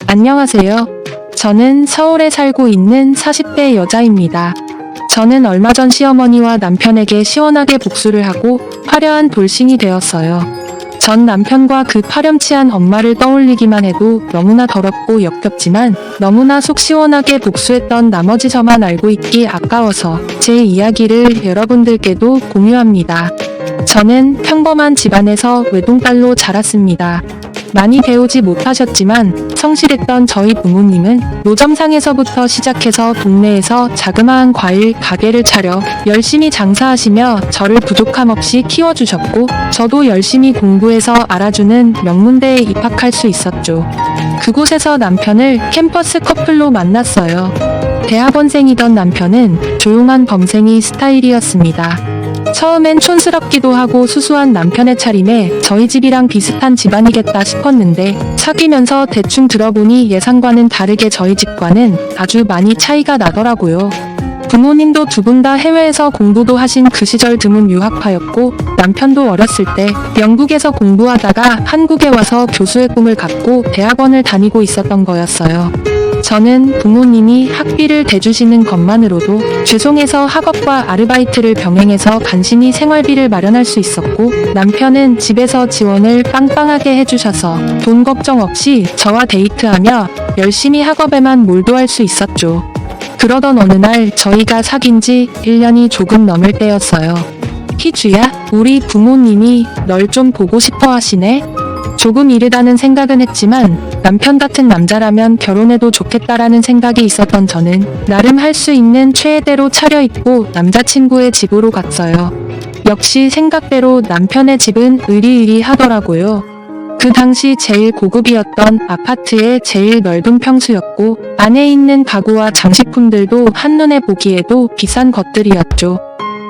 안녕하세요. 저는 서울에 살고 있는 40대 여자입니다. 저는 얼마 전 시어머니와 남편에게 시원하게 복수를 하고 화려한 돌싱이 되었어요. 전 남편과 그 파렴치한 엄마를 떠올리기만 해도 너무나 더럽고 역겹지만 너무나 속 시원하게 복수했던 나머지 저만 알고 있기 아까워서 제 이야기를 여러분들께도 공유합니다. 저는 평범한 집안에서 외동딸로 자랐습니다. 많이 배우지 못하셨지만 성실했던 저희 부모님은 노점상에서부터 시작해서 동네에서 자그마한 과일 가게를 차려 열심히 장사하시며 저를 부족함 없이 키워주셨고, 저도 열심히 공부해서 알아주는 명문대에 입학할 수 있었죠. 그곳에서 남편을 캠퍼스 커플로 만났어요. 대학원생이던 남편은 조용한 범생이 스타일이었습니다. 처음엔 촌스럽기도 하고 수수한 남편의 차림에 저희 집이랑 비슷한 집안이겠다 싶었는데, 사귀면서 대충 들어보니 예상과는 다르게 저희 집과는 아주 많이 차이가 나더라고요. 부모님도 두 분 다 해외에서 공부도 하신 그 시절 드문 유학파였고, 남편도 어렸을 때 영국에서 공부하다가 한국에 와서 교수의 꿈을 갖고 대학원을 다니고 있었던 거였어요. 저는 부모님이 학비를 대주시는 것만으로도 죄송해서 학업과 아르바이트를 병행해서 간신히 생활비를 마련할 수 있었고, 남편은 집에서 지원을 빵빵하게 해주셔서 돈 걱정 없이 저와 데이트하며 열심히 학업에만 몰두할 수 있었죠. 그러던 어느 날 저희가 사귄 지 1년이 조금 넘을 때였어요. 희주야, 우리 부모님이 널 좀 보고 싶어 하시네? 조금 이르다는 생각은 했지만 남편 같은 남자라면 결혼해도 좋겠다라는 생각이 있었던 저는 나름 할 수 있는 최애대로 차려입고 남자친구의 집으로 갔어요. 역시 생각대로 남편의 집은 으리으리하더라고요. 그 당시 제일 고급이었던 아파트의 제일 넓은 평수였고, 안에 있는 가구와 장식품들도 한눈에 보기에도 비싼 것들이었죠.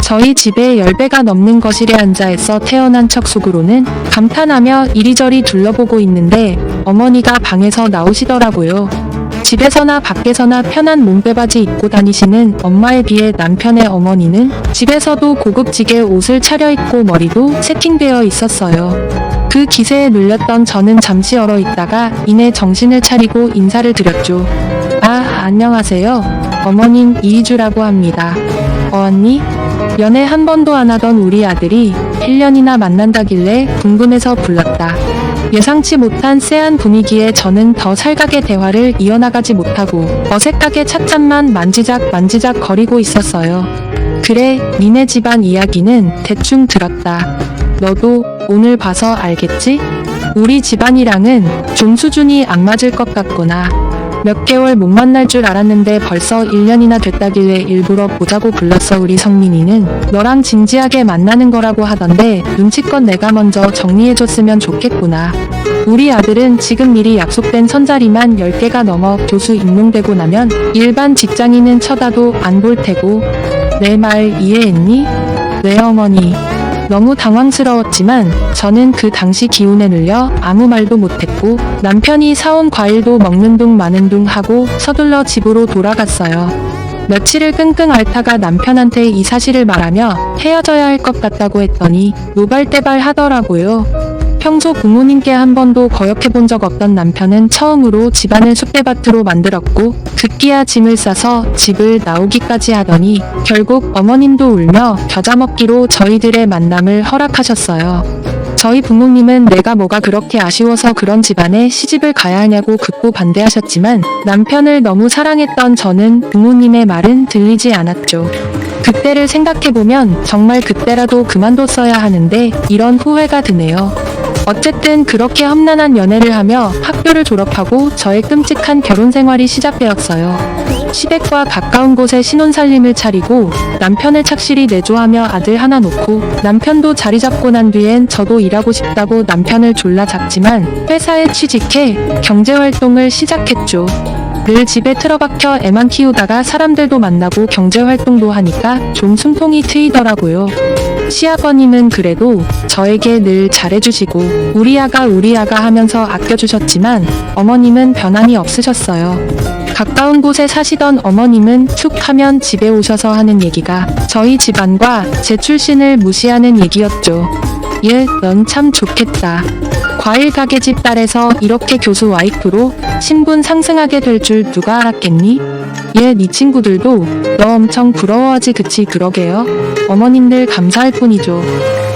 저희 집에 10배가 넘는 거실에 앉아있어 태어난 척 속으로는 감탄하며 이리저리 둘러보고 있는데 어머니가 방에서 나오시더라고요. 집에서나 밖에서나 편한 몸빼바지 입고 다니시는 엄마에 비해 남편의 어머니는 집에서도 고급지게 옷을 차려입고 머리도 세팅되어 있었어요. 그 기세에 눌렸던 저는 잠시 얼어 있다가 이내 정신을 차리고 인사를 드렸죠. 안녕하세요. 어머님, 이희주라고 합니다. 언니? 연애 한 번도 안 하던 우리 아들이 1년이나 만난다길래 궁금해서 불렀다. 예상치 못한 쎄한 분위기에 저는 더 살갑게 대화를 이어나가지 못하고 어색하게 찻잔만 만지작 거리고 있었어요. 그래, 니네 집안 이야기는 대충 들었다. 너도 오늘 봐서 알겠지? 우리 집안이랑은 좀 수준이 안 맞을 것 같구나. 몇 개월 못 만날 줄 알았는데 벌써 1년이나 됐다길래 일부러 보자고 불렀어. 우리 성민이는 너랑 진지하게 만나는 거라고 하던데 눈치껏 내가 먼저 정리해줬으면 좋겠구나. 우리 아들은 지금 미리 약속된 선자리만 10개가 넘어 교수 임용되고 나면 일반 직장인은 쳐다도 안 볼 테고. 내 말 이해했니? 네 어머니. 너무 당황스러웠지만 저는 그 당시 기운에 눌려 아무 말도 못했고, 남편이 사온 과일도 먹는 둥 마는 둥 하고 서둘러 집으로 돌아갔어요. 며칠을 끙끙 앓다가 남편한테 이 사실을 말하며 헤어져야 할 것 같다고 했더니 노발대발 하더라고요. 평소 부모님께 한 번도 거역해본 적 없던 남편은 처음으로 집안을 쑥대밭으로 만들었고, 급기야 짐을 싸서 집을 나오기까지 하더니 결국 어머님도 울며 겨자 먹기로 저희들의 만남을 허락하셨어요. 저희 부모님은 내가 뭐가 그렇게 아쉬워서 그런 집안에 시집을 가야 하냐고 극구 반대하셨지만 남편을 너무 사랑했던 저는 부모님의 말은 들리지 않았죠. 그때를 생각해보면 정말 그때라도 그만뒀어야 하는데 이런 후회가 드네요. 어쨌든 그렇게 험난한 연애를 하며 학교를 졸업하고 저의 끔찍한 결혼 생활이 시작되었어요. 시댁과 가까운 곳에 신혼살림을 차리고 남편을 착실히 내조하며 아들 하나 놓고, 남편도 자리 잡고 난 뒤엔 저도 일하고 싶다고 남편을 졸라 잡지만 회사에 취직해 경제활동을 시작했죠. 늘 집에 틀어박혀 애만 키우다가 사람들도 만나고 경제활동도 하니까 좀 숨통이 트이더라고요. 시아버님은 그래도 저에게 늘 잘해주시고 우리 아가 하면서 아껴주셨지만 어머님은 변함이 없으셨어요. 가까운 곳에 사시던 어머님은 툭 하면 집에 오셔서 하는 얘기가 저희 집안과 제 출신을 무시하는 얘기였죠. 넌 참 좋겠다. 과일 가게집 딸에서 이렇게 교수 와이프로 신분 상승하게 될 줄 누가 알았겠니? 얘 네 친구들도 너 엄청 부러워하지 그치 그러게요. 어머님들 감사할 뿐이죠.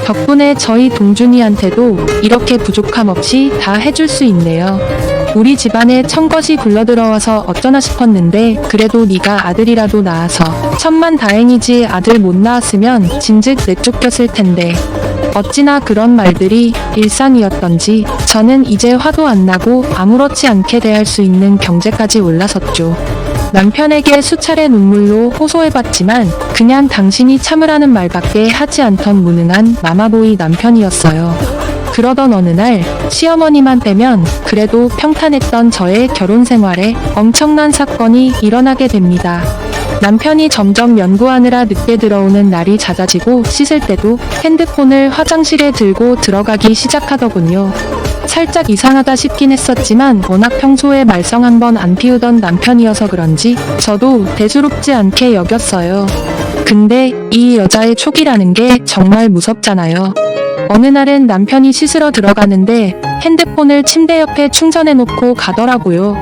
덕분에 저희 동준이한테도 이렇게 부족함 없이 다 해줄 수 있네요. 우리 집안에 청것이 굴러들어와서 어쩌나 싶었는데 그래도 네가 아들이라도 낳아서 천만 다행이지 아들 못 낳았으면 진즉 내쫓겼을 텐데. 어찌나 그런 말들이 일상이었던지 저는 이제 화도 안 나고 아무렇지 않게 대할 수 있는 경제까지 올라섰죠. 남편에게 수차례 눈물로 호소해봤지만 그냥 당신이 참으라는 말밖에 하지 않던 무능한 마마보이 남편이었어요. 그러던 어느 날 시어머니만 빼면 그래도 평탄했던 저의 결혼 생활에 엄청난 사건이 일어나게 됩니다. 남편이 점점 연구하느라 늦게 들어오는 날이 잦아지고 씻을 때도 핸드폰을 화장실에 들고 들어가기 시작하더군요. 살짝 이상하다 싶긴 했었지만 워낙 평소에 말썽 한번 안 피우던 남편이어서 그런지 저도 대수롭지 않게 여겼어요. 근데 이 여자의 촉이라는 게 정말 무섭잖아요. 어느 날은 남편이 씻으러 들어가는데 핸드폰을 침대 옆에 충전해놓고 가더라고요.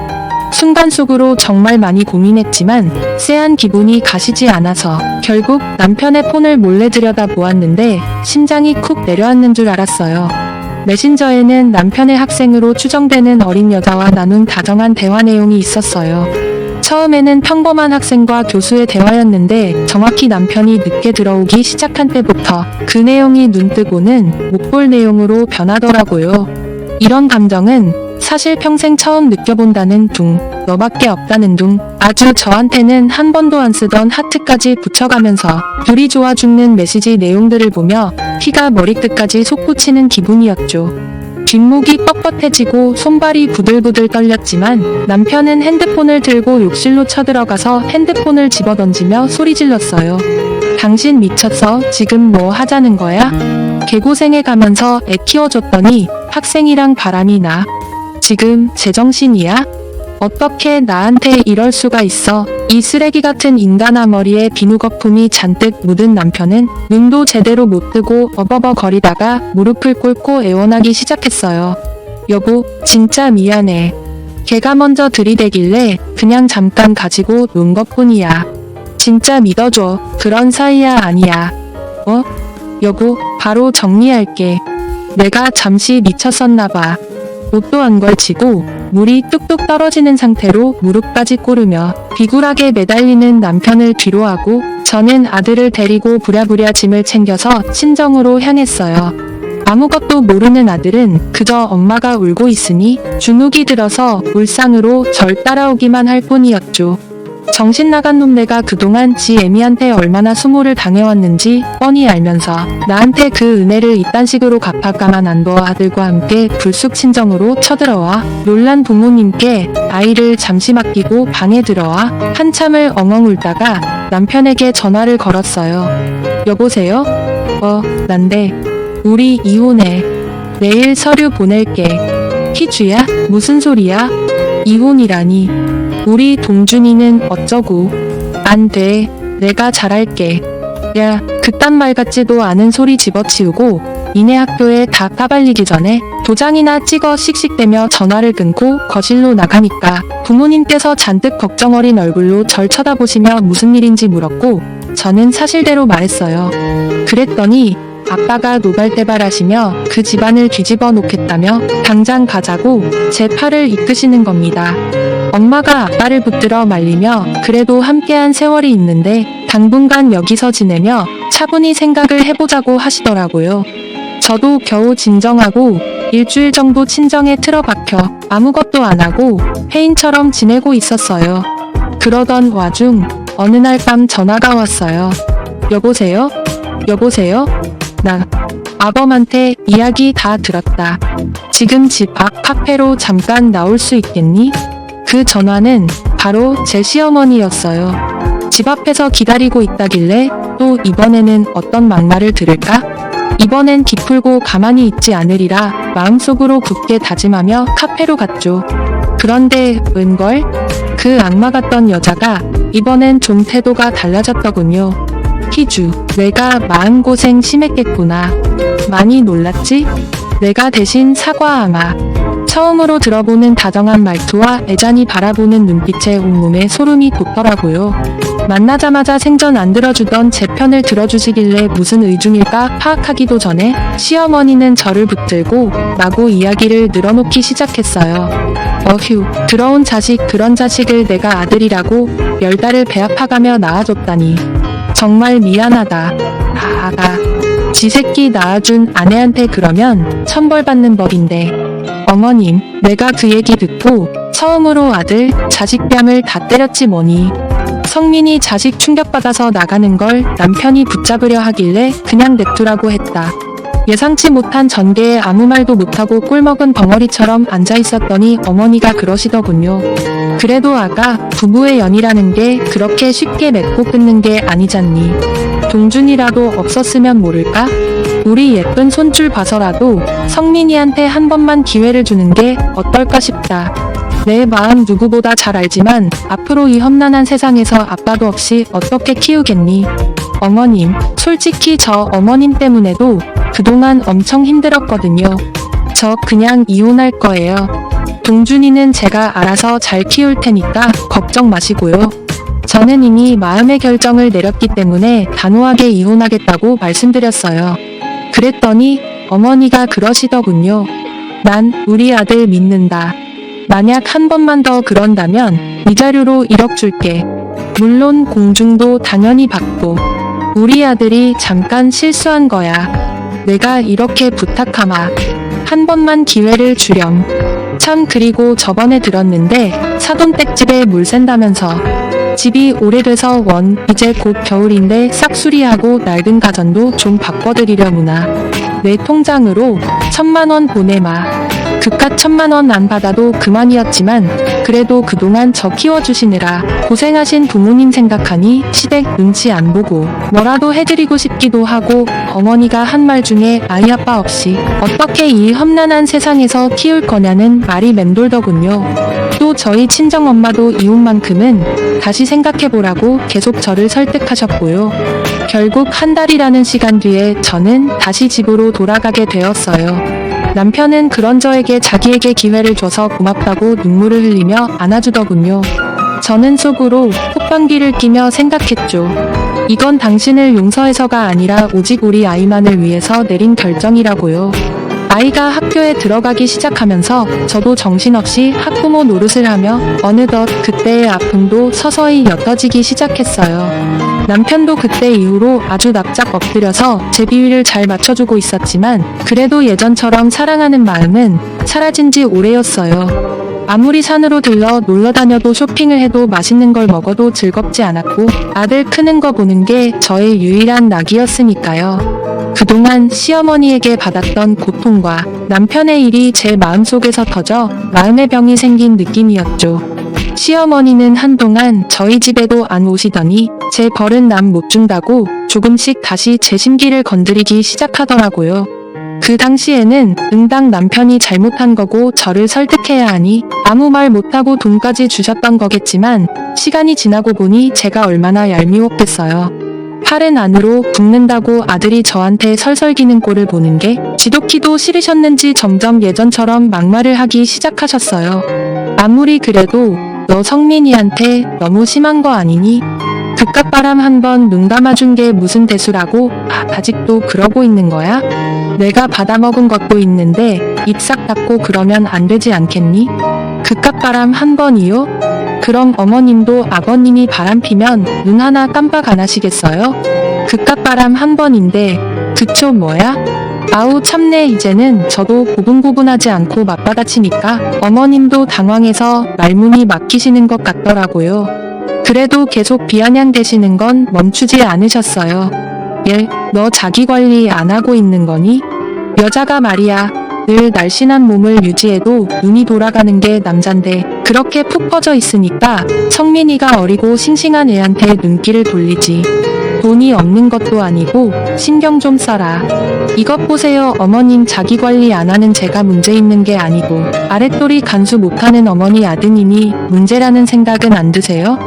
순간 속으로 정말 많이 고민했지만 쎄한 기분이 가시지 않아서 결국 남편의 폰을 몰래 들여다보았는데 심장이 쿡 내려앉는 줄 알았어요. 메신저에는 남편의 학생으로 추정되는 어린 여자와 나눈 다정한 대화 내용이 있었어요. 처음에는 평범한 학생과 교수의 대화였는데 정확히 남편이 늦게 들어오기 시작한 때부터 그 내용이 눈뜨고는 못 볼 내용으로 변하더라고요. 이런 감정은 사실 평생 처음 느껴본다는 둥, 너밖에 없다는 둥, 아주 저한테는 한 번도 안 쓰던 하트까지 붙여가면서 둘이 좋아 죽는 메시지 내용들을 보며 피가 머리끝까지 솟구치는 기분이었죠. 뒷목이 뻣뻣해지고 손발이 부들부들 떨렸지만 남편은 핸드폰을 들고 욕실로 쳐들어가서 핸드폰을 집어던지며 소리 질렀어요. 당신 미쳤어? 지금 뭐 하자는 거야? 개고생해 가면서 애 키워줬더니 학생이랑 바람이 나. 지금 제정신이야? 어떻게 나한테 이럴 수가 있어? 이 쓰레기 같은 인간아. 머리에 비누 거품이 잔뜩 묻은 남편은 눈도 제대로 못 뜨고 어버버거리다가 무릎을 꿇고 애원하기 시작했어요. 여보, 진짜 미안해. 걔가 먼저 들이대길래 그냥 잠깐 가지고 논 것뿐이야. 진짜 믿어줘. 그런 사이야 아니야. 여보, 바로 정리할게. 내가 잠시 미쳤었나봐. 옷도 안 걸치고 물이 뚝뚝 떨어지는 상태로 무릎까지 꿇으며 비굴하게 매달리는 남편을 뒤로하고 저는 아들을 데리고 부랴부랴 짐을 챙겨서 친정으로 향했어요. 아무것도 모르는 아들은 그저 엄마가 울고 있으니 주눅이 들어서 울상으로 절 따라오기만 할 뿐이었죠. 정신 나간 놈 내가 그동안 지 애미한테 얼마나 수모를 당해왔는지 뻔히 알면서 나한테 그 은혜를 이딴 식으로 갚아가만 안 둬. 아들과 함께 불쑥 친정으로 쳐들어와 놀란 부모님께 아이를 잠시 맡기고 방에 들어와 한참을 엉엉 울다가 남편에게 전화를 걸었어요. 여보세요? 난데 우리 이혼해. 내일 서류 보낼게. 희주야? 무슨 소리야? 이혼이라니. 우리 동준이는 어쩌고. 안 돼. 내가 잘할게. 야, 그딴 말 같지도 않은 소리 집어치우고 니네 학교에 다 까발리기 전에 도장이나 찍어 씩씩대며 전화를 끊고 거실로 나가니까 부모님께서 잔뜩 걱정 어린 얼굴로 절 쳐다보시며 무슨 일인지 물었고 저는 사실대로 말했어요. 그랬더니 아빠가 노발대발하시며 그 집안을 뒤집어 놓겠다며 당장 가자고 제 팔을 이끄시는 겁니다. 엄마가 아빠를 붙들어 말리며 그래도 함께한 세월이 있는데 당분간 여기서 지내며 차분히 생각을 해보자고 하시더라고요. 저도 겨우 진정하고 일주일 정도 친정에 틀어박혀 아무것도 안 하고 폐인처럼 지내고 있었어요. 그러던 와중 어느 날 밤 전화가 왔어요. 여보세요? 여보세요? 나 아범한테 이야기 다 들었다. 지금 집 앞 카페로 잠깐 나올 수 있겠니? 그 전화는 바로 제 시어머니였어요. 집 앞에서 기다리고 있다길래 또 이번에는 어떤 막말을 들을까? 이번엔 기풀고 가만히 있지 않으리라 마음속으로 굳게 다짐하며 카페로 갔죠. 그런데 웬걸? 그 악마 같던 여자가 이번엔 좀 태도가 달라졌더군요. 희주, 내가 마음고생 심했겠구나. 많이 놀랐지? 내가 대신 사과하마. 처음으로 들어보는 다정한 말투와 애잔히 바라보는 눈빛에 온몸에 소름이 돋더라고요. 만나자마자 생전 안 들어주던 제 편을 들어주시길래 무슨 의중일까 파악하기도 전에 시어머니는 저를 붙들고 마구 이야기를 늘어놓기 시작했어요. 어휴, 들어온 자식, 그런 자식을 내가 아들이라고 10달을 배 아파가며 낳아줬다니. 정말 미안하다. 지 새끼 낳아준 아내한테 그러면 천벌받는 법인데. 어머님, 내가 그 얘기 듣고 처음으로 아들, 자식 뺨을 다 때렸지 뭐니. 성민이 자식 충격받아서 나가는 걸 남편이 붙잡으려 하길래 그냥 냅두라고 했다. 예상치 못한 전개에 아무 말도 못하고 꿀먹은 벙어리처럼 앉아있었더니 어머니가 그러시더군요. 그래도 아가, 부부의 연이라는 게 그렇게 쉽게 맺고 끊는 게 아니잖니. 동준이라도 없었으면 모를까? 우리 예쁜 손줄 봐서라도 성민이한테 한 번만 기회를 주는 게 어떨까 싶다. 내 마음 누구보다 잘 알지만 앞으로 이 험난한 세상에서 아빠도 없이 어떻게 키우겠니? 어머님, 솔직히 저 어머님 때문에도 그동안 엄청 힘들었거든요. 저 그냥 이혼할 거예요. 동준이는 제가 알아서 잘 키울 테니까 걱정 마시고요. 저는 이미 마음의 결정을 내렸기 때문에 단호하게 이혼하겠다고 말씀드렸어요. 그랬더니 어머니가 그러시더군요. 난 우리 아들 믿는다. 만약 한 번만 더 그런다면 위자료로 1억 줄게. 물론 공중도 당연히 받고. 우리 아들이 잠깐 실수한 거야. 내가 이렇게 부탁하마. 한 번만 기회를 주렴. 참, 그리고 저번에 들었는데 사돈댁집에 물 샌다면서. 집이 오래돼서 이제 곧 겨울인데 싹수리하고 낡은 가전도 좀 바꿔드리려무나. 내 통장으로 1,000만원 보내마. 그깟 1,000만원 안 받아도 그만이었지만 그래도 그동안 저 키워주시느라 고생하신 부모님 생각하니 시댁 눈치 안 보고 뭐라도 해드리고 싶기도 하고. 어머니가 한 말 중에 아이 아빠 없이 어떻게 이 험난한 세상에서 키울 거냐는 말이 맴돌더군요. 또 저희 친정엄마도 이혼만큼은 다시 생각해보라고 계속 저를 설득하셨고요. 결국 한 달이라는 시간 뒤에 저는 다시 집으로 돌아가게 되었어요. 남편은 그런 저에게 자기에게 기회를 줘서 고맙다고 눈물을 흘리며 안아주더군요. 저는 속으로 콧방귀를 끼며 생각했죠. 이건 당신을 용서해서가 아니라 오직 우리 아이만을 위해서 내린 결정이라고요. 아이가 학교에 들어가기 시작하면서 저도 정신없이 학부모 노릇을 하며 어느덧 그때의 아픔도 서서히 옅어지기 시작했어요. 남편도 그때 이후로 아주 납작 엎드려서 제 비위를 잘 맞춰주고 있었지만 그래도 예전처럼 사랑하는 마음은 사라진 지 오래였어요. 아무리 산으로 들러 놀러 다녀도 쇼핑을 해도 맛있는 걸 먹어도 즐겁지 않았고 아들 크는 거 보는 게 저의 유일한 낙이었으니까요. 그동안 시어머니에게 받았던 고통과 남편의 일이 제 마음속에서 터져 마음의 병이 생긴 느낌이었죠. 시어머니는 한동안 저희 집에도 안 오시더니 제 벌은 남 못 준다고 조금씩 다시 제 심기를 건드리기 시작하더라고요. 그 당시에는 응당 남편이 잘못한 거고 저를 설득해야 하니 아무 말 못하고 돈까지 주셨던 거겠지만 시간이 지나고 보니 제가 얼마나 얄미웠겠어요. 팔은 안으로 굽는다고 아들이 저한테 설설기는 꼴을 보는 게 지독히도 싫으셨는지 점점 예전처럼 막말을 하기 시작하셨어요. 아무리 그래도 너 성민이한테 너무 심한 거 아니니? 그깟 바람 한 번 눈 감아준 게 무슨 대수라고 아직도 그러고 있는 거야? 내가 받아먹은 것도 있는데 입 싹 닫고 그러면 안 되지 않겠니? 그깟 바람 한 번이요? 그럼 어머님도 아버님이 바람 피면 눈 하나 깜빡 안 하시겠어요? 그깟 바람 한 번인데 그쵸 뭐야? 아우 참네. 이제는 저도 고분고분하지 않고 맞받아치니까 어머님도 당황해서 말문이 막히시는 것 같더라고요. 그래도 계속 비아냥대시는 건 멈추지 않으셨어요. 너 자기 관리 안 하고 있는 거니? 여자가 말이야. 늘 날씬한 몸을 유지해도 눈이 돌아가는 게 남잔데 그렇게 푹 퍼져 있으니까 성민이가 어리고 싱싱한 애한테 눈길을 돌리지. 돈이 없는 것도 아니고 신경 좀 써라. 이것 보세요. 어머님 자기 관리 안 하는 제가 문제 있는 게 아니고 아랫돌이 간수 못하는 어머니 아드님이 문제라는 생각은 안 드세요?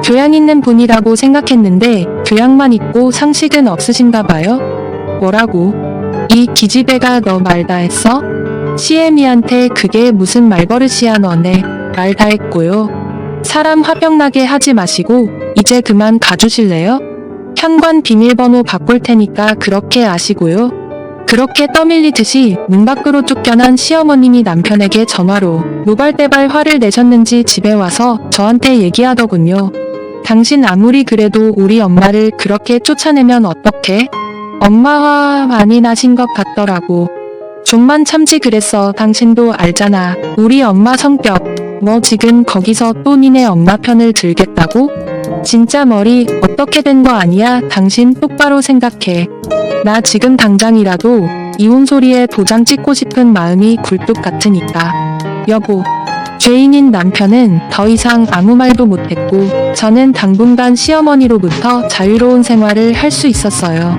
교양 있는 분이라고 생각했는데 교양만 있고 상식은 없으신가 봐요? 뭐라고? 이 기집애가 너 말 다 했어? 시애미한테 그게 무슨 말버릇이야 너네. 말 다 했고요. 사람 화병나게 하지 마시고 이제 그만 가주실래요? 현관 비밀번호 바꿀 테니까 그렇게 아시고요. 그렇게 떠밀리듯이 문 밖으로 쫓겨난 시어머님이 남편에게 전화로 노발대발 화를 내셨는지 집에 와서 저한테 얘기하더군요. 당신 아무리 그래도 우리 엄마를 그렇게 쫓아내면 어떡해? 엄마 화 많이 나신 것 같더라고. 좀만 참지 그랬어. 당신도 알잖아. 우리 엄마 성격. 뭐 지금 거기서 또 니네 엄마 편을 들겠다고? 진짜 머리 어떻게 된 거 아니야? 당신 똑바로 생각해. 나 지금 당장이라도 이혼 소리에 도장 찍고 싶은 마음이 굴뚝 같으니까. 여보. 죄인인 남편은 더 이상 아무 말도 못했고 저는 당분간 시어머니로부터 자유로운 생활을 할 수 있었어요.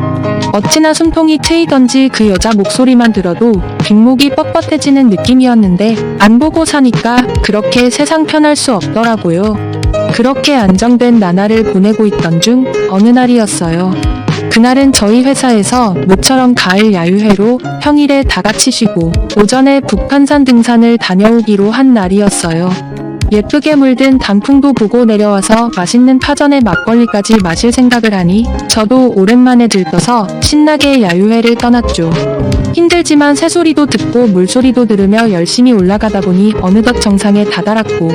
어찌나 숨통이 트이던지 그 여자 목소리만 들어도 뒷목이 뻣뻣해지는 느낌이었는데 안 보고 사니까 그렇게 세상 편할 수 없더라고요. 그렇게 안정된 나날을 보내고 있던 중 어느 날이었어요. 그날은 저희 회사에서 모처럼 가을 야유회로 평일에 다 같이 쉬고 오전에 북한산 등산을 다녀오기로 한 날이었어요. 예쁘게 물든 단풍도 보고 내려와서 맛있는 파전에 막걸리까지 마실 생각을 하니 저도 오랜만에 들떠서 신나게 야유회를 떠났죠. 힘들지만 새소리도 듣고 물소리도 들으며 열심히 올라가다 보니 어느덧 정상에 다다랐고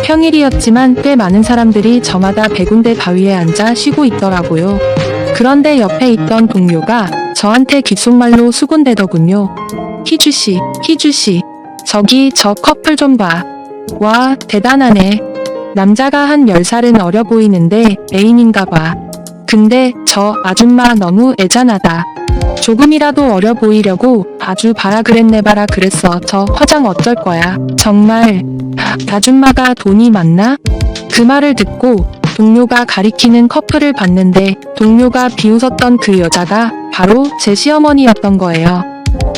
평일이었지만 꽤 많은 사람들이 저마다 100군데 바위에 앉아 쉬고 있더라고요. 그런데 옆에 있던 동료가 저한테 귓속말로 수군대더군요. 희주씨, 저기 저 커플 좀 봐. 와, 대단하네. 남자가 한 10살은 어려 보이는데 애인인가 봐. 근데 저 아줌마 너무 애잔하다. 조금이라도 어려 보이려고 아주 봐라 그랬네 봐라 그랬어. 저 화장 어쩔 거야. 정말 아줌마가 돈이 많나? 그 말을 듣고 동료가 가리키는 커플을 봤는데 동료가 비웃었던 그 여자가 바로 제 시어머니였던 거예요.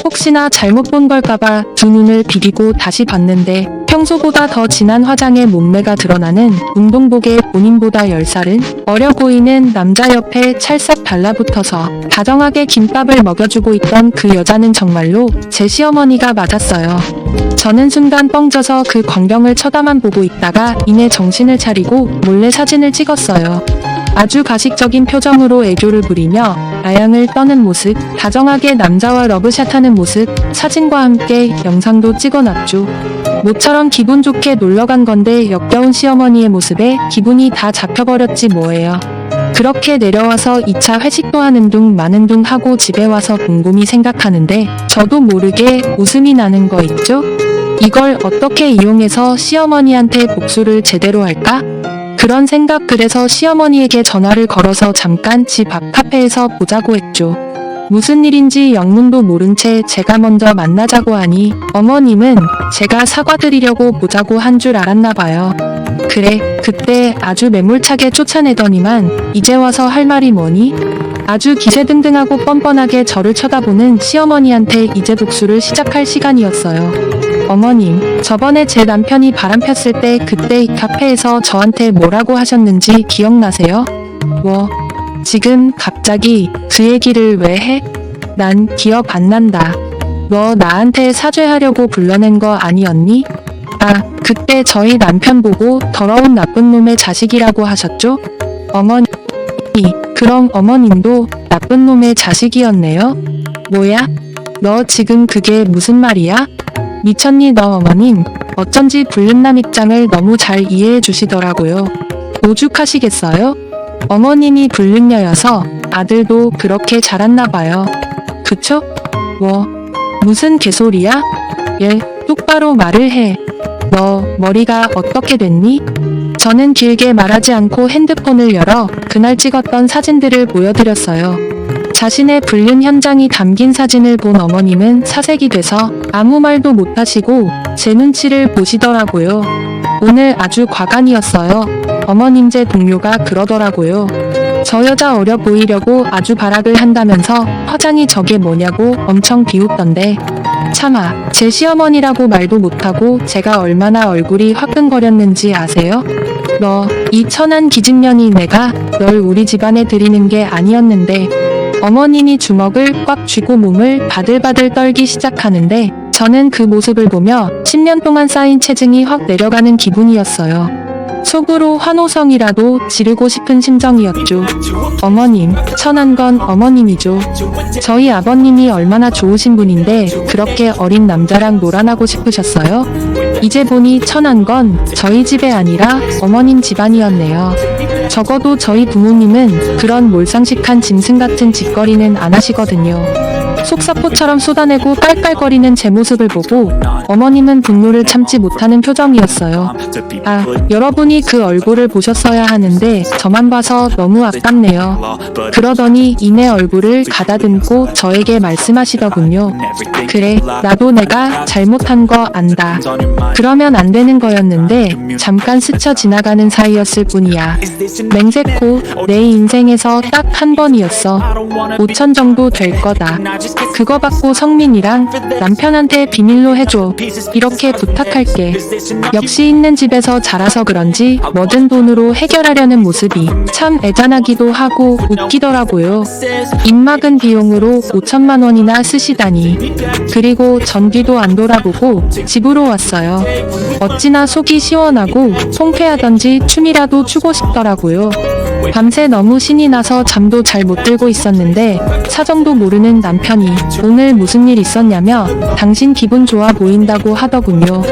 혹시나 잘못 본 걸까봐 두 눈을 비비고 다시 봤는데 평소보다 더 진한 화장에 몸매가 드러나는 운동복에 본인보다 10살은 어려 보이는 남자 옆에 찰싹 달라붙어서 다정하게 김밥을 먹여주고 있던 그 여자는 정말로 제 시어머니가 맞았어요. 저는 순간 뻥져서 그 광경을 쳐다만 보고 있다가 이내 정신을 차리고 몰래 사진을 찍었어요. 아주 가식적인 표정으로 애교를 부리며 아양을 떠는 모습, 다정하게 남자와 러브샷하는 모습, 사진과 함께 영상도 찍어놨죠. 모처럼 기분 좋게 놀러간 건데 역겨운 시어머니의 모습에 기분이 다 잡혀버렸지 뭐예요. 그렇게 내려와서 2차 회식도 하는 둥 마는 둥 하고 집에 와서 곰곰이 생각하는데 저도 모르게 웃음이 나는 거 있죠? 이걸 어떻게 이용해서 시어머니한테 복수를 제대로 할까? 그런 생각 그래서 시어머니에게 전화를 걸어서 잠깐 집 앞 카페에서 보자고 했죠. 무슨 일인지 영문도 모른 채 제가 먼저 만나자고 하니 어머님은 제가 사과드리려고 보자고 한 줄 알았나 봐요. 그래, 그때 아주 매몰차게 쫓아내더니만 이제 와서 할 말이 뭐니? 아주 기세등등하고 뻔뻔하게 저를 쳐다보는 시어머니한테 이제 복수를 시작할 시간이었어요. 어머님, 저번에 제 남편이 바람 폈을 때 그때 이 카페에서 저한테 뭐라고 하셨는지 기억나세요? 뭐, 지금 갑자기 그 얘기를 왜 해? 난 기억 안 난다. 너 나한테 사죄하려고 불러낸 거 아니었니? 아, 그때 저희 남편 보고 더러운 나쁜 놈의 자식이라고 하셨죠? 어머니, 그럼 어머님도 나쁜 놈의 자식이었네요? 뭐야? 너 지금 그게 무슨 말이야? 미쳤니 너 어머님? 어쩐지 불륜남 입장을 너무 잘 이해해 주시더라고요. 오죽하시겠어요? 어머님이 불륜녀여서 아들도 그렇게 자랐나 봐요. 그쵸? 뭐, 무슨 개소리야? 얘, 똑바로 말을 해. 너 머리가 어떻게 됐니? 저는 길게 말하지 않고 핸드폰을 열어 그날 찍었던 사진들을 보여드렸어요. 자신의 불륜 현장이 담긴 사진을 본 어머님은 사색이 돼서 아무 말도 못하시고 제 눈치를 보시더라고요. 오늘 아주 과간이었어요. 어머님 제 동료가 그러더라고요. 저 여자 어려 보이려고 아주 발악을 한다면서 화장이 저게 뭐냐고 엄청 비웃던데. 차마 제 시어머니라고 말도 못하고 제가 얼마나 얼굴이 화끈거렸는지 아세요? 너 이 천한 기집년이 내가 널 우리 집안에 들이는 게 아니었는데 어머님이 주먹을 꽉 쥐고 몸을 바들바들 떨기 시작하는데 저는 그 모습을 보며 10년 동안 쌓인 체증이 확 내려가는 기분이었어요. 속으로 환호성이라도 지르고 싶은 심정이었죠. 어머님, 천한 건 어머님이죠. 저희 아버님이 얼마나 좋으신 분인데 그렇게 어린 남자랑 놀아나고 싶으셨어요? 이제 보니 천한 건 저희 집이 아니라 어머님 집안이었네요. 적어도 저희 부모님은 그런 몰상식한 짐승 같은 짓거리는 안 하시거든요. 속사포처럼 쏟아내고 깔깔거리는 제 모습을 보고 어머님은 분노를 참지 못하는 표정이었어요. 아, 여러분이 그 얼굴을 보셨어야 하는데 저만 봐서 너무 아깝네요. 그러더니 이내 얼굴을 가다듬고 저에게 말씀하시더군요. 그래, 나도 내가 잘못한 거 안다. 그러면 안 되는 거였는데 잠깐 스쳐 지나가는 사이였을 뿐이야. 맹세코, 내 인생에서 딱 한 번이었어. 5천 정도 될 거다. 그거 받고 성민이랑 남편한테 비밀로 해줘. 이렇게 부탁할게. 역시 있는 집에서 자라서 그런지 뭐든 돈으로 해결하려는 모습이 참 애잔하기도 하고 웃기더라고요. 입막은 비용으로 5천만 원이나 쓰시다니. 그리고 전뒤도 안 돌아보고 집으로 왔어요. 어찌나 속이 시원하고 통쾌하던지 춤이라도 추고 싶더라고요. 밤새 너무 신이 나서 잠도 잘 못 들고 있었는데 사정도 모르는 남편이 오늘 무슨 일 있었냐며 당신 기분 좋아 보인다고 하더군요.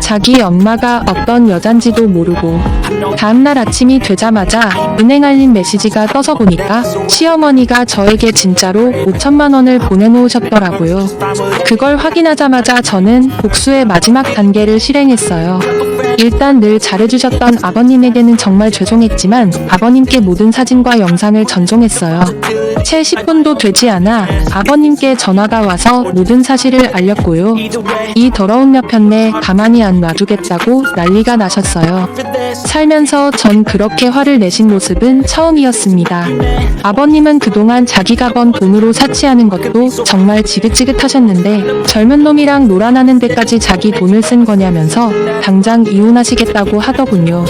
자기 엄마가 어떤 여잔지도 모르고 다음날 아침이 되자마자 은행 알림 메시지가 떠서 보니까 시어머니가 저에게 진짜로 5천만 원을 보내놓으셨더라고요. 그걸 확인하자마자 저는 복수의 마지막 단계를 실행했어요. 일단 늘 잘해주셨던 아버님에게는 정말 죄송했지만 아버님께 모든 사진과 영상을 전송했어요. 채 10분도 되지 않아 아버님께 전화가 와서 모든 사실을 알렸고요. 이 더러운 몇 편내 가만히 안 놔두겠다고 난리가 나셨어요. 살면서 전 그렇게 화를 내신 모습은 처음이었습니다. 아버님은 그동안 자기가 번 돈으로 사치하는 것도 정말 지긋지긋하셨는데 젊은 놈이랑 놀아나는 데까지 자기 돈을 쓴 거냐면서 당장 이혼하시겠다고 하더군요.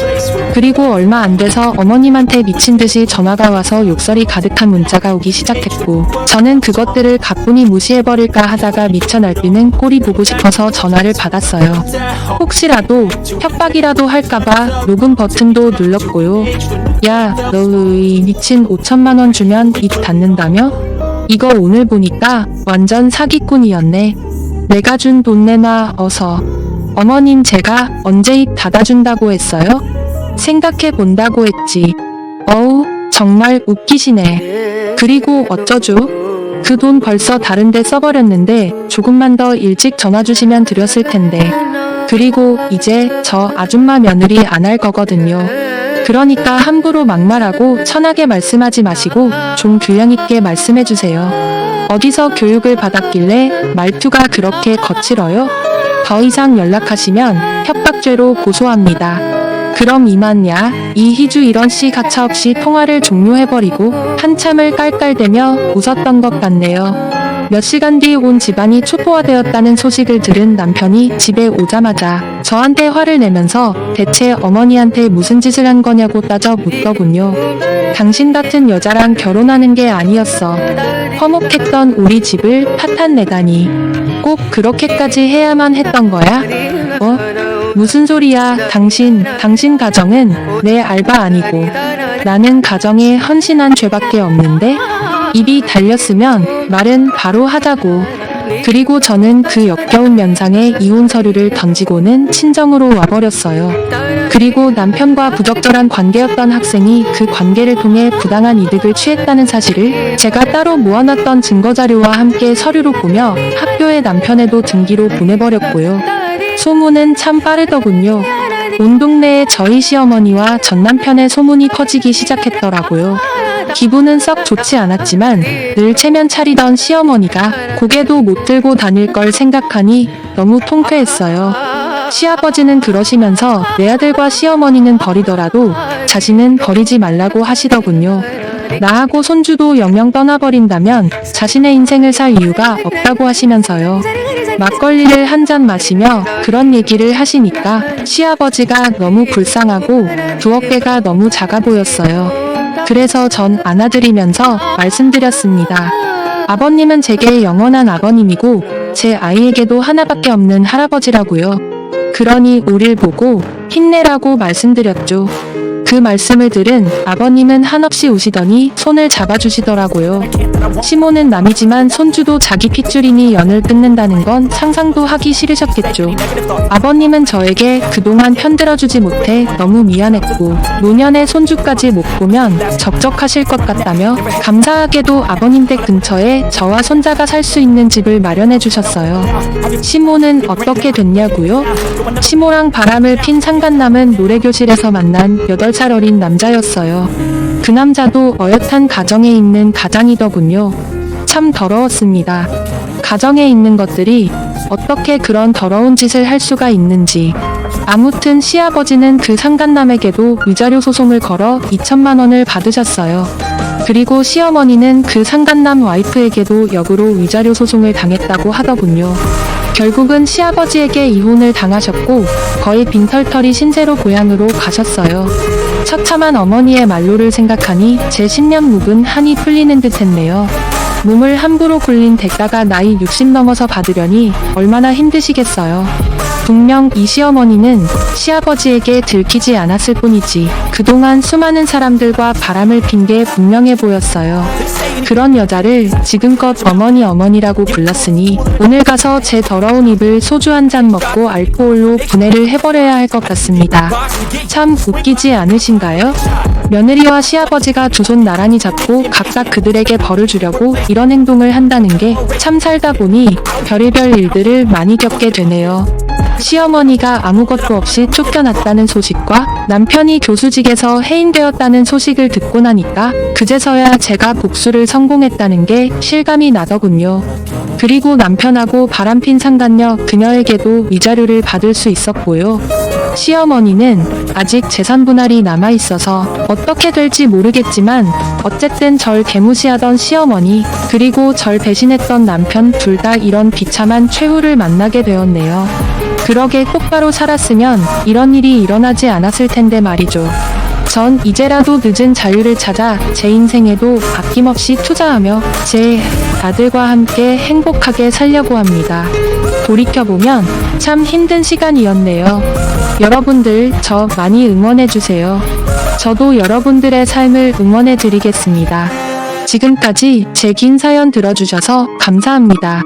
그리고 얼마 안 돼서 어머님한테 미친 듯이 전화가 와서 욕설이 가득한 문자가 오기 시작했고 저는 그것들을 가뿐히 무시해버릴까 하다가 미쳐 날뛰는 꼴이 보고 싶어서 전화를 받았어요. 혹시라도 협박이라도 할까봐 녹음 버튼도 눌렀고요. 야, 너 이 미친 5천만 원 주면 입 닫는다며? 이거 오늘 보니까 완전 사기꾼이었네. 내가 준 돈 내놔 어서. 어머님 제가 언제 입 닫아준다고 했어요? 생각해 본다고 했지. 어우 정말 웃기시네. 그리고 어쩌죠? 그 돈 벌써 다른데 써버렸는데 조금만 더 일찍 전화 주시면 드렸을 텐데. 그리고 이제 저 아줌마 며느리 안 할 거거든요. 그러니까 함부로 막말하고 천하게 말씀하지 마시고 좀 교양 있게 말씀해 주세요. 어디서 교육을 받았길래 말투가 그렇게 거칠어요? 더 이상 연락하시면 협박죄로 고소합니다. 그럼 이만야. 이희주 이런 씨 가차없이 통화를 종료해버리고 한참을 깔깔대며 웃었던 것 같네요. 몇 시간 뒤 온 집안이 초토화되었다는 소식을 들은 남편이 집에 오자마자 저한테 화를 내면서 대체 어머니한테 무슨 짓을 한 거냐고 따져 묻더군요. 당신 같은 여자랑 결혼하는 게 아니었어. 화목했던 우리 집을 파탄내다니. 꼭 그렇게까지 해야만 했던 거야? 무슨 소리야. 당신 가정은 내 알바 아니고 나는 가정에 헌신한 죄밖에 없는데? 입이 달렸으면 말은 바로 하자고. 그리고 저는 그 역겨운 면상에 이혼 서류를 던지고는 친정으로 와버렸어요. 그리고 남편과 부적절한 관계였던 학생이 그 관계를 통해 부당한 이득을 취했다는 사실을 제가 따로 모아놨던 증거자료와 함께 서류로 보며 학교에 남편에도 등기로 보내버렸고요. 소문은 참 빠르더군요. 온 동네에 저희 시어머니와 전 남편의 소문이 퍼지기 시작했더라고요. 기분은 썩 좋지 않았지만 늘 체면 차리던 시어머니가 고개도 못 들고 다닐 걸 생각하니 너무 통쾌했어요. 시아버지는 그러시면서 내 아들과 시어머니는 버리더라도 자신은 버리지 말라고 하시더군요. 나하고 손주도 영영 떠나버린다면 자신의 인생을 살 이유가 없다고 하시면서요. 막걸리를 한 잔 마시며 그런 얘기를 하시니까 시아버지가 너무 불쌍하고 두 어깨가 너무 작아 보였어요. 그래서 전 안아드리면서 말씀드렸습니다. 아버님은 제게 영원한 아버님이고 제 아이에게도 하나밖에 없는 할아버지라고요. 그러니 우릴 보고 힘내라고 말씀드렸죠. 그 말씀을 들은 아버님은 한없이 우시더니 손을 잡아주시더라고요. 시모는 남이지만 손주도 자기 핏줄이니 연을 끊는다는 건 상상도 하기 싫으셨겠죠. 아버님은 저에게 그동안 편들어주지 못해 너무 미안했고 노년의 손주까지 못 보면 적적하실 것 같다며 감사하게도 아버님 댁 근처에 저와 손자가 살 수 있는 집을 마련해 주셨어요. 시모는 어떻게 됐냐고요? 시모랑 바람을 핀 상간남은 노래교실에서 만난 8살 어린 남자였어요. 그 남자도 어엿한 가정에 있는 가장이더군요. 참 더러웠습니다. 가정에 있는 것들이 어떻게 그런 더러운 짓을 할 수가 있는지. 아무튼 시아버지는 그 상간남에게도 위자료 소송을 걸어 2천만 원을 받으셨어요. 그리고 시어머니는 그 상간남 와이프에게도 역으로 위자료 소송을 당했다고 하더군요. 결국은 시아버지에게 이혼을 당하셨고 거의 빈털터리 신세로 고향으로 가셨어요. 처참한 어머니의 말로를 생각하니 제 10년 묵은 한이 풀리는 듯 했네요. 몸을 함부로 굴린 대가가 나이 60 넘어서 받으려니 얼마나 힘드시겠어요. 분명 이 시어머니는 시아버지에게 들키지 않았을 뿐이지 그동안 수많은 사람들과 바람을 핀 게 분명해 보였어요. 그런 여자를 지금껏 어머니라고 불렀으니 오늘 가서 제 더러운 입을 소주 한 잔 먹고 알코올로 분해를 해버려야 할 것 같습니다. 참 웃기지 않으신가요? 며느리와 시아버지가 두 손 나란히 잡고 각각 그들에게 벌을 주려고 이런 행동을 한다는 게 참 살다 보니 별의별 일들을 많이 겪게 되네요. 시어머니가 아무것도 없이 쫓겨났다는 소식과 남편이 교수직에서 해임되었다는 소식을 듣고 나니까 그제서야 제가 복수를 성공했다는 게 실감이 나더군요. 그리고 남편하고 바람핀 상간녀 그녀에게도 위자료를 받을 수 있었고요. 시어머니는 아직 재산 분할이 남아있어서 어떻게 될지 모르겠지만 어쨌든 절 개무시하던 시어머니 그리고 절 배신했던 남편 둘 다 이런 비참한 최후를 만나게 되었네요. 그러게 똑바로 살았으면 이런 일이 일어나지 않았을 텐데 말이죠. 전 이제라도 늦은 자유를 찾아 제 인생에도 아낌없이 투자하며 제 아들과 함께 행복하게 살려고 합니다. 돌이켜보면 참 힘든 시간이었네요. 여러분들 저 많이 응원해주세요. 저도 여러분들의 삶을 응원해드리겠습니다. 지금까지 제 긴 사연 들어주셔서 감사합니다.